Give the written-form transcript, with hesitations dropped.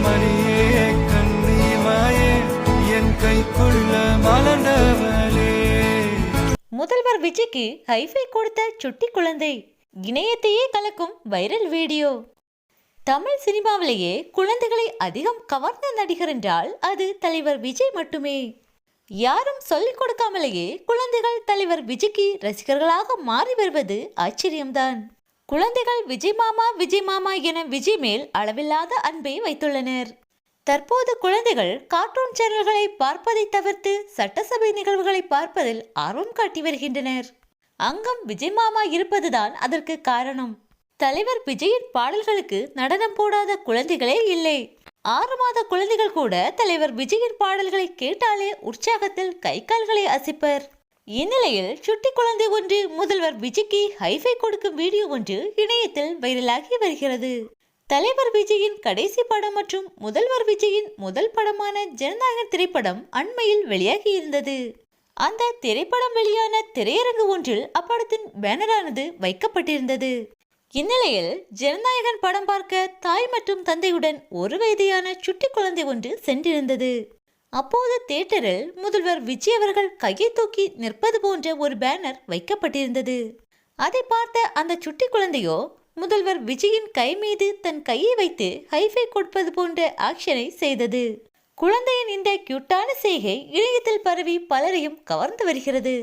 மணியே கண்ணிமாயே என் கைக்குள்ள மலர்ந்தவளே. முதல்வர் விஜய்க்கு ஹைஃபை கொடுத்த சுட்டி குழந்தை, இணையத்தையே கலக்கும் வைரல் வீடியோ. தமிழ் சினிமாவிலேயே குழந்தைகளை அதிகம் கவர்ந்த நடிகர் என்றால் அது தலைவர் விஜய் மட்டுமே. யாரும் சொல்லிக் கொடுக்காமலேயே குழந்தைகள் தலைவர் விஜய்க்கு ரசிகர்களாக மாறி வருவது ஆச்சரியம்தான். குழந்தைகள் விஜய் மாமா என விஜய் மேல் அளவில்லாத அன்பை வைத்துள்ளனர். தற்போது குழந்தைகள் கார்ட்டூன் சேனல்களை பார்ப்பதை தவிர்த்து சட்டசபை நிகழ்வுகளை பார்ப்பதில் ஆர்வம் காட்டி வருகின்றனர். அங்கம் விஜய் மாமா இருப்பதுதான் அதற்கு காரணம். தலைவர் விஜயின் பாடல்களுக்கு நடனம் போடாத குழந்தைகளே இல்லை. 6 மாத குழந்தைகள் கூட தலைவர் விஜயின் பாடல்களை கேட்டாலே உற்சாகத்தில் கை கால்களை அசைப்பர். இந்நிலையில் சுட்டி குழந்தை ஒன்று முதல்வர் விஜய்க்கு ஹைஃபை கொடுக்கும் வீடியோ ஒன்று இணையத்தில் வைரலாகி வருகிறது. தலைவர் விஜயின் கடைசி படம் மற்றும் முதல்வர் விஜயின் முதல் படமான ஜனநாயகன் திரைப்படம் அண்மையில் வெளியாகி இருந்தது. அந்த திரைப்படம் வெளியான திரையரங்கு ஒன்றில் அப்படத்தின் பேனரானது வைக்கப்பட்டிருந்தது. இந்நிலையில் ஜனநாயகன் படம் பார்க்க தாய் மற்றும் தந்தையுடன் 1 வயதான சுட்டி குழந்தை ஒன்று சென்றிருந்தது. அப்போது தியேட்டரில் முதல்வர் விஜய் அவர்கள் கையை தூக்கி நிற்பது போன்ற ஒரு பேனர் வைக்கப்பட்டிருந்தது. அதை பார்த்த அந்த சுட்டி குழந்தையோ முதல்வர் விஜயின் கை மீது தன் கையை வைத்து ஹைஃபை கொடுப்பது போன்ற ஆக்ஷனை செய்தது. குழந்தையின் இந்த கியூட்டான செய்கை இணையத்தில் பரவி பலரையும் கவர்ந்து வருகிறது.